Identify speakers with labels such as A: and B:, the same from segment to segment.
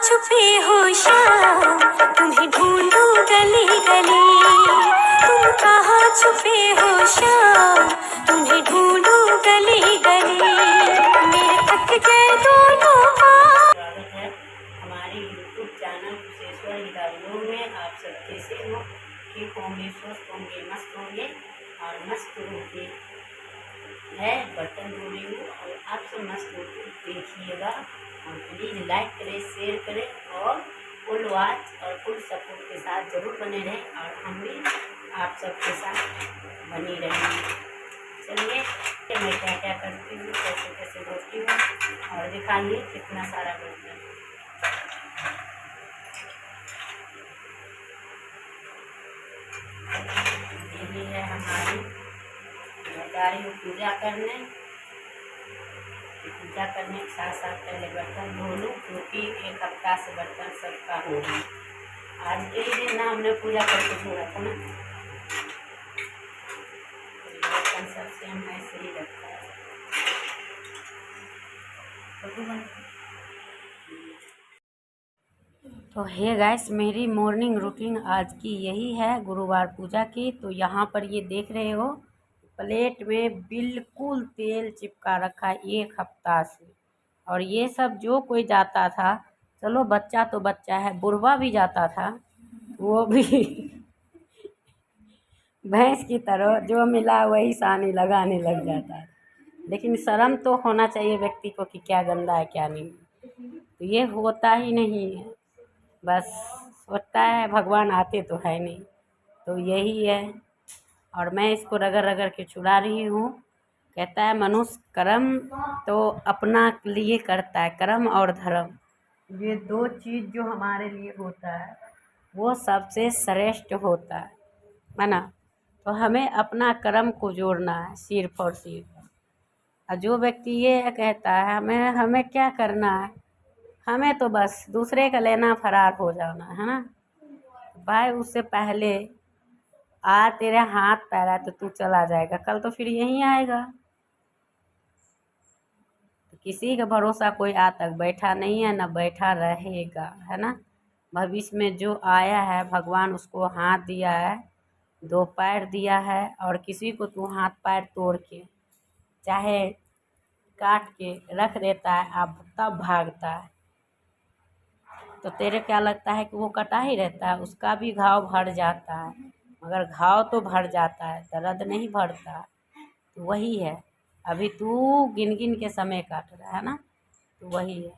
A: छुपे हो श्याम, तुम्हें ढूंढूं गली गली। तुम कहाँ छुपे हो श्याम, तुम्हें ढूंढूं गली गली। मेरे थक गए दोनों हाथ।
B: स्वागत है हमारे YouTube चैनल कुशेश्वर हिदायतों में। आप सब कैसे हो? ठीक होंगे, स्वस्थ होंगे, मस्त होंगे और मस्त होंगे। मैं बर्तन धो रही हूँ और आप सब मस्त होकर देखिएगा और प्लीज़ लाइक करें, शेयर करें और फुल वॉच और फुल सपोर्ट के साथ ज़रूर बने रहें और हम भी आप सबके साथ बनी रहेंगे। चलिए मैं क्या क्या करती हूँ, कैसे कैसे धोती हूँ और दिखाइए कितना सारा बर्तन। ये है हमारी, मैं जा रही हूँ पूजा करने। पूजा करने के साथ साथ पहले बर्तन धो लूँ क्योंकि एक हफ्ता से बर्तन सबका हो गया। आज एक दिन ना हमने पूजा करके छोड़ा था ना, बर्तन सबसे हम ऐसे ही रखता है। तो हे गाइस, मेरी मॉर्निंग रूटीन आज की यही है, गुरुवार पूजा की। तो यहाँ पर ये देख रहे हो प्लेट में बिल्कुल तेल चिपका रखा है एक हफ्ता से। और ये सब जो कोई जाता था, चलो बच्चा तो बच्चा है, बुढ़वा भी जाता था वो भी भैंस की तरह जो मिला वही सानी लगाने लग जाता है। लेकिन शर्म तो होना चाहिए व्यक्ति को कि क्या गंदा है क्या नहीं। तो ये होता ही नहीं है, बस सोचता है भगवान आते तो है नहीं। तो यही है और मैं इसको रगड़ रगड़ के छुड़ा रही हूँ। कहता है मनुष्य कर्म तो अपना लिए करता है, कर्म और धर्म, ये दो चीज़ जो हमारे लिए होता है वो सबसे श्रेष्ठ होता है ना। तो हमें अपना कर्म को जोड़ना है सिर्फ और सिर्फ। और जो व्यक्ति ये कहता है हमें क्या करना है, हमें तो बस दूसरे का लेना फरार हो जाना है ना भाई। उससे पहले तेरे हाथ पैर है तो तू चला जाएगा, कल तो फिर यहीं आएगा। तो किसी का भरोसा कोई आज तक बैठा नहीं है, ना बैठा रहेगा, है ना। भविष्य में जो आया है भगवान उसको हाथ दिया है, दो पैर दिया है, और किसी को तू हाथ पैर तोड़ के चाहे काट के रख देता है अब तब भागता है। तो तेरे क्या लगता है कि वो कटा ही रहता है? उसका भी घाव भर जाता है, मगर घाव तो भर जाता है, दर्द नहीं भरता। तो वही है, अभी तू गिन गिन के समय काट रहा है ना, तो वही है।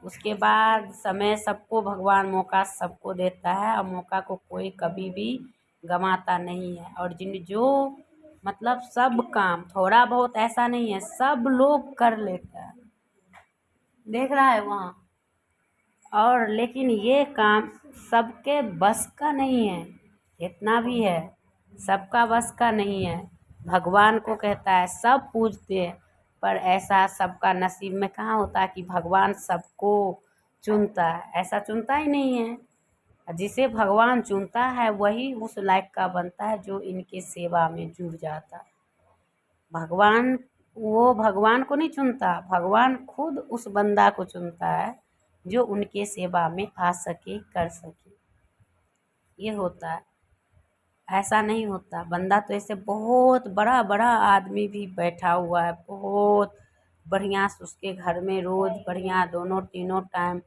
B: उसके बाद समय सबको भगवान मौका सबको देता है और मौका को कोई कभी भी गंवाता नहीं है। और जो मतलब सब काम थोड़ा बहुत ऐसा नहीं है, सब लोग कर लेता है, देख रहा है वहाँ। और लेकिन ये काम सबके बस का नहीं है, जितना भी है सबका बस का नहीं है। भगवान को कहता है सब पूजते हैं, पर ऐसा सबका नसीब में कहाँ होता है कि भगवान सबको चुनता है, ऐसा चुनता ही नहीं है। जिसे भगवान चुनता है वही उस लायक का बनता है जो इनके सेवा में जुड़ जाता है। भगवान को नहीं चुनता, भगवान खुद उस बंदा को चुनता है जो उनके सेवा में आ सके, कर सके। ये होता है, ऐसा नहीं होता। बंदा तो ऐसे बहुत बड़ा बड़ा आदमी भी बैठा हुआ है, बहुत बढ़िया से उसके घर में रोज़ बढ़िया दोनों तीनों टाइम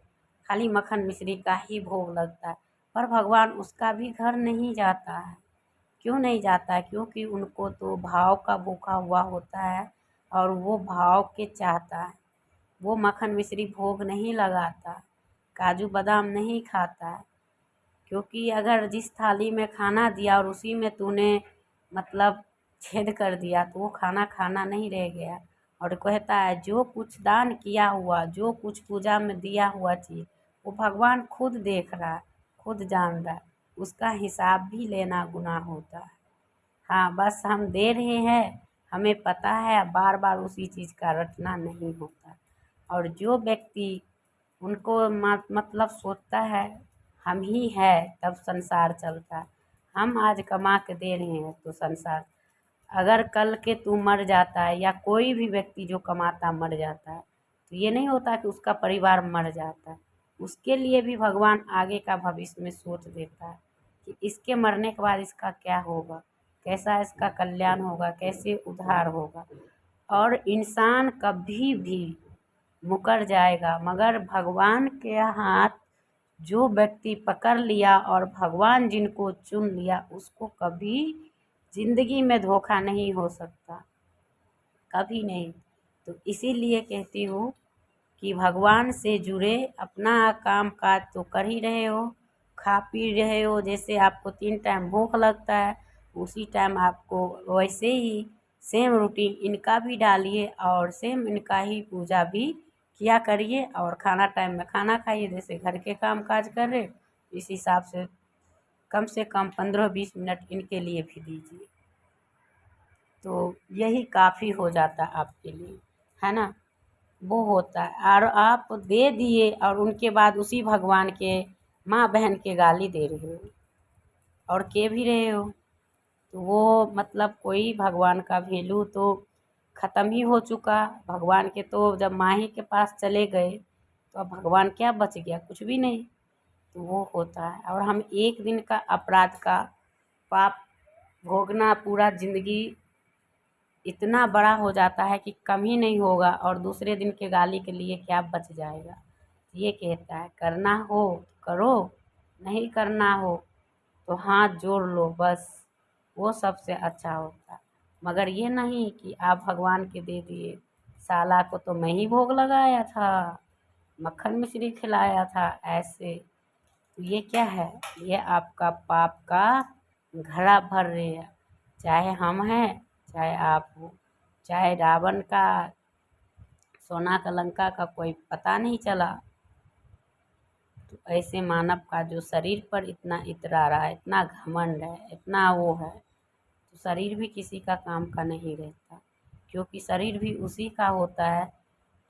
B: खाली मक्खन मिश्री का ही भोग लगता है, पर भगवान उसका भी घर नहीं जाता है। क्यों नहीं जाता है? क्योंकि उनको तो भाव का भूखा हुआ होता है और वो भाव के चाहता है। वो मक्खन मिश्री भोग नहीं लगाता, काजू बादाम नहीं खाता है, क्योंकि अगर जिस थाली में खाना दिया और उसी में तूने मतलब छेद कर दिया तो वो खाना खाना नहीं रह गया। और कहता है जो कुछ दान किया हुआ, जो कुछ पूजा में दिया हुआ चीज़ वो भगवान खुद देख रहा है, खुद जान रहा है, उसका हिसाब भी लेना गुनाह होता है। हाँ, बस हम दे रहे हैं, हमें पता है, बार बार उसी चीज़ का रटना नहीं होता। और जो व्यक्ति उनको मतलब सोचता है हम ही है तब संसार चलता है, हम आज कमा के दे रहे हैं तो संसार, अगर कल के तू मर जाता है या कोई भी व्यक्ति जो कमाता मर जाता है तो ये नहीं होता कि उसका परिवार मर जाता है, उसके लिए भी भगवान आगे का भविष्य में सोच देता है कि इसके मरने के बाद इसका क्या होगा, कैसा इसका कल्याण होगा, कैसे उद्धार होगा। और इंसान कभी भी मुकर जाएगा, मगर भगवान के हाथ जो व्यक्ति पकड़ लिया और भगवान जिनको चुन लिया उसको कभी जिंदगी में धोखा नहीं हो सकता, कभी नहीं। तो इसीलिए कहती हूँ कि भगवान से जुड़े, अपना काम काज तो कर ही रहे हो, खा पी रहे हो, जैसे आपको 3 टाइम भूख लगता है उसी टाइम आपको वैसे ही सेम रूटीन इनका भी डालिए और सेम इनका ही पूजा भी किया करिए। और खाना टाइम में खाना खाइए, जैसे घर के काम काज कर रहे इस हिसाब से कम 15-20 मिनट इनके लिए भी दीजिए, तो यही काफ़ी हो जाता आपके लिए, है ना। वो होता है। और आप दे दिए और उनके बाद उसी भगवान के माँ बहन के गाली दे रहे हो और के भी रहे हो, तो वो मतलब कोई भगवान का वैल्यू तो ख़त्म ही हो चुका। भगवान के तो जब माँ ही के पास चले गए तो अब भगवान क्या बच गया, कुछ भी नहीं। तो वो होता है। और हम एक दिन का अपराध का पाप भोगना पूरा ज़िंदगी इतना बड़ा हो जाता है कि कम ही नहीं होगा, और दूसरे दिन के गाली के लिए क्या बच जाएगा। ये कहता है करना हो तो करो, नहीं करना हो तो हाथ जोड़ लो बस, वो सबसे अच्छा होता है। मगर ये नहीं कि आप भगवान के दे दिए, साला को तो मैं ही भोग लगाया था, मक्खन मिश्री खिलाया था, ऐसे। तो ये क्या है, ये आपका पाप का घड़ा भर रहे हैं। चाहे हम हैं, चाहे आप हो, चाहे रावण का सोना का लंका का कोई पता नहीं चला। तो ऐसे मानव का जो शरीर पर इतना इतरा रहा है, इतना घमंड है, इतना वो है, तो शरीर भी किसी का काम का नहीं रहता। क्योंकि शरीर भी उसी का होता है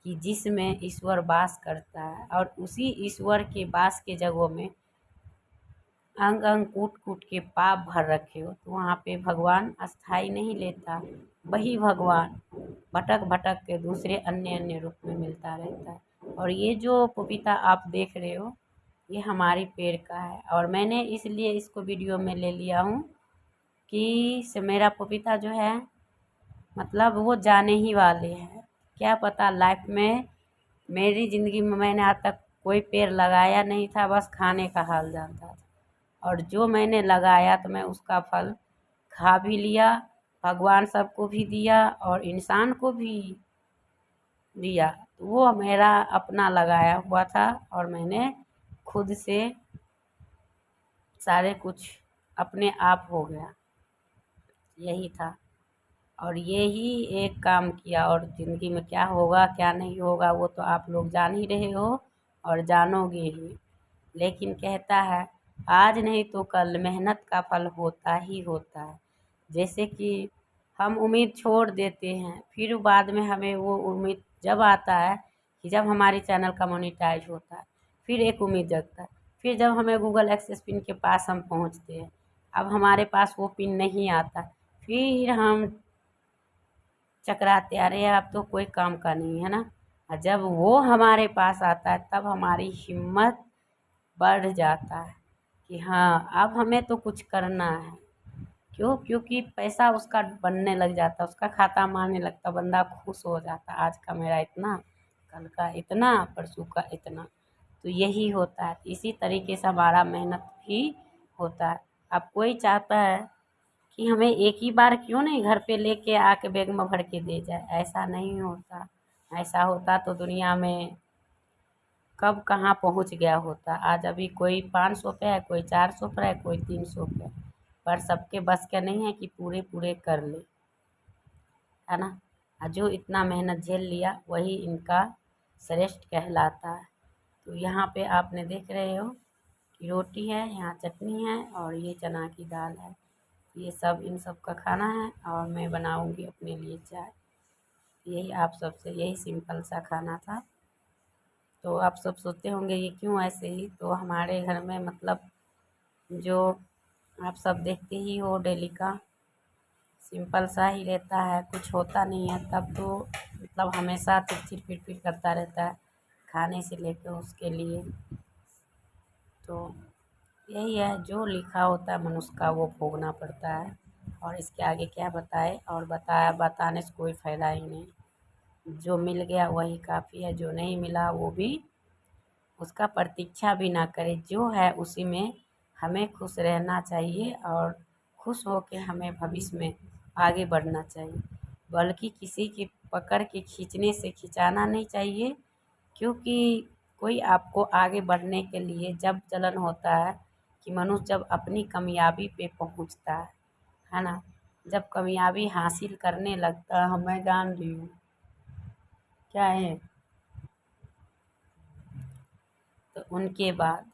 B: कि जिसमें ईश्वर वास करता है, और उसी ईश्वर के वास के जगहों में अंग अंग कूट कूट के पाप भर रखे हो, तो वहाँ पे भगवान अस्थाई नहीं लेता। वही भगवान भटक भटक के दूसरे अन्य अन्य रूप में मिलता रहता है। और ये जो पपीता आप देख रहे हो, ये हमारी पेड़ का है, और मैंने इसलिए इसको वीडियो में ले लिया हूँ कि मेरा पपीता जो है मतलब वो जाने ही वाले हैं। क्या पता लाइफ में, मेरी ज़िंदगी में मैंने आज तक कोई पेड़ लगाया नहीं था, बस खाने का हाल जानता था। और जो मैंने लगाया तो मैं उसका फल खा भी लिया, भगवान सबको भी दिया और इंसान को भी दिया। तो वो मेरा अपना लगाया हुआ था, और मैंने खुद से सारे कुछ अपने आप हो गया, यही था। और यही एक काम किया, और ज़िंदगी में क्या होगा क्या नहीं होगा वो तो आप लोग जान ही रहे हो और जानोगे ही। लेकिन कहता है आज नहीं तो कल मेहनत का फल होता ही होता है। जैसे कि हम उम्मीद छोड़ देते हैं, फिर बाद में हमें वो उम्मीद जब आता है कि जब हमारे चैनल का मोनेटाइज होता है, फिर एक उम्मीद जगता है। फिर जब हमें गूगल एक्सेस पिन के पास हम पहुंचते हैं, अब हमारे पास वो पिन नहीं आता, फिर हम चकराते, अरे अब तो कोई काम का नहीं है ना। और जब वो हमारे पास आता है तब हमारी हिम्मत बढ़ जाता है कि हाँ अब हमें तो कुछ करना है। क्यों? क्योंकि पैसा उसका बनने लग जाता, उसका खाता मारने लगता, बंदा खुश हो जाता, आज का मेरा इतना, कल का इतना, परसों का इतना। तो यही होता है। इसी तरीके से हमारा मेहनत भी होता है। अब कोई चाहता है कि हमें एक ही बार क्यों नहीं घर पे लेके आके बैग में भर के दे जाए, ऐसा नहीं होता। ऐसा होता तो दुनिया में कब कहाँ पहुँच गया होता। आज अभी कोई 500 पे है, कोई 400 पर है, कोई 300 पे है, पर सबके बस का नहीं है कि पूरे पूरे कर ले, है ना। और जो इतना मेहनत झेल लिया वही इनका श्रेष्ठ कहलाता है। तो यहाँ पे आपने देख रहे हो कि रोटी है, यहाँ चटनी है, और ये चना की दाल है। ये सब इन सब का खाना है, और मैं बनाऊंगी अपने लिए चाय। यही आप सबसे, यही सिंपल सा खाना था। तो आप सब सोचते होंगे ये क्यों ऐसे ही, तो हमारे घर में मतलब जो आप सब देखते ही हो डेली का सिंपल सा ही रहता है, कुछ होता नहीं है। तब तो मतलब हमेशा चिड़चिड़ पिड़पिड़ करता रहता है, खाने से लेकर उसके लिए। तो यही है, जो लिखा होता है मनुष्य का वो भोगना पड़ता है। और इसके आगे क्या बताए, और बताने से कोई फ़ायदा ही नहीं। जो मिल गया वही काफ़ी है, जो नहीं मिला वो भी उसका प्रतीक्षा भी ना करे। जो है उसी में हमें खुश रहना चाहिए और खुश होकर हमें भविष्य में आगे बढ़ना चाहिए, बल्कि किसी की पकड़ के खींचने से खिंचाना नहीं चाहिए। क्योंकि कोई आपको आगे बढ़ने के लिए जब जलन होता है कि मनुष्य जब अपनी कामयाबी पे पहुंचता है ना, जब कामयाबी हासिल करने लगता है, मैं जान रही हूँ क्या है, तो उनके बाद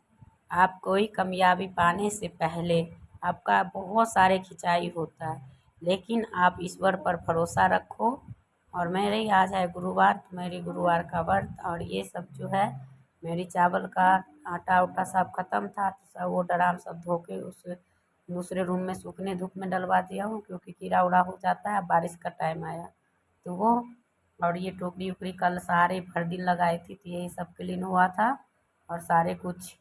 B: आप कोई कामयाबी पाने से पहले आपका बहुत सारे खिंचाई होता है, लेकिन आप ईश्वर पर भरोसा रखो। और मेरी आज है गुरुवार, तो मेरी गुरुवार का व्रत, और ये सब जो है मेरी चावल का आटा उटा सब ख़त्म था, तो सब वो ड्राम सब धो के उस दूसरे रूम में सूखने धूप में डलवा दिया हूँ, क्योंकि कीड़ा उड़ा हो जाता है। बारिश का टाइम आया तो वो, और ये टोकरी उकरी कल सारे भर दिन लगाई थी, तो यही सब क्लीन हुआ था। और सारे कुछ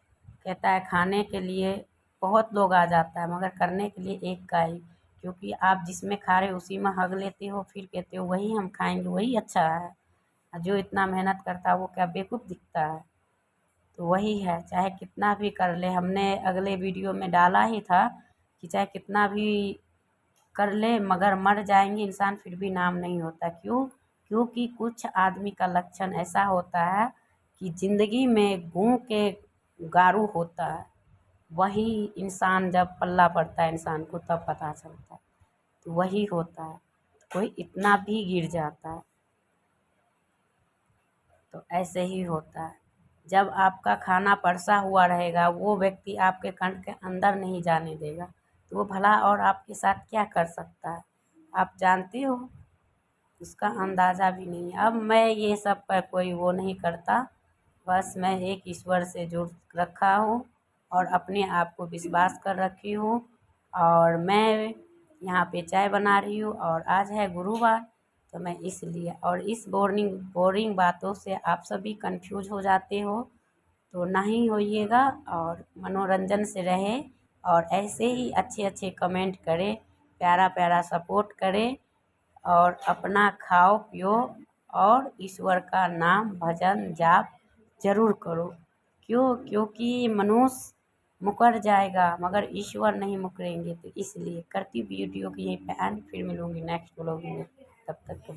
B: कहता है खाने के लिए बहुत लोग आ जाता है, मगर करने के लिए एक का ही, क्योंकि आप जिसमें खा रहे हो उसी में हग लेते हो, फिर कहते हो वही हम खाएंगे, वही अच्छा है। और जो इतना मेहनत करता है वो क्या बेवकूफ़ दिखता है। तो वही है, चाहे कितना भी कर ले, हमने अगले वीडियो में डाला ही था कि चाहे कितना भी कर ले मगर मर जाएंगे इंसान फिर भी नाम नहीं होता। क्यों? क्योंकि कुछ आदमी का लक्षण ऐसा होता है कि ज़िंदगी में गुण के गारू होता है, वही इंसान जब पल्ला पड़ता है इंसान को तब पता चलता है। तो वही होता है, कोई इतना भी गिर जाता है। तो ऐसे ही होता है, जब आपका खाना परसा हुआ रहेगा वो व्यक्ति आपके कंठ के अंदर नहीं जाने देगा, तो वो भला और आपके साथ क्या कर सकता है, आप जानते हो, उसका अंदाज़ा भी नहीं है। अब मैं ये सब पर कोई वो नहीं करता, बस मैं एक ईश्वर से जुड़ रखा हूँ और अपने आप को विश्वास कर रखी हूँ। और मैं यहाँ पे चाय बना रही हूँ, और आज है गुरुवार, तो मैं इसलिए, और इस बोरिंग बातों से आप सभी कंफ्यूज हो जाते हो, तो नहीं होइएगा और मनोरंजन से रहे। और ऐसे ही अच्छे अच्छे कमेंट करें, प्यारा प्यारा सपोर्ट करें, और अपना खाओ पियो और ईश्वर का नाम भजन जाप जरूर करो। क्यों? क्योंकि मनुष्य मुकर जाएगा मगर ईश्वर नहीं मुकरेंगे। तो इसलिए करती वीडियो की यहीं पे एंड, फिर मिलूंगी नेक्स्ट ब्लॉग में, तब तक के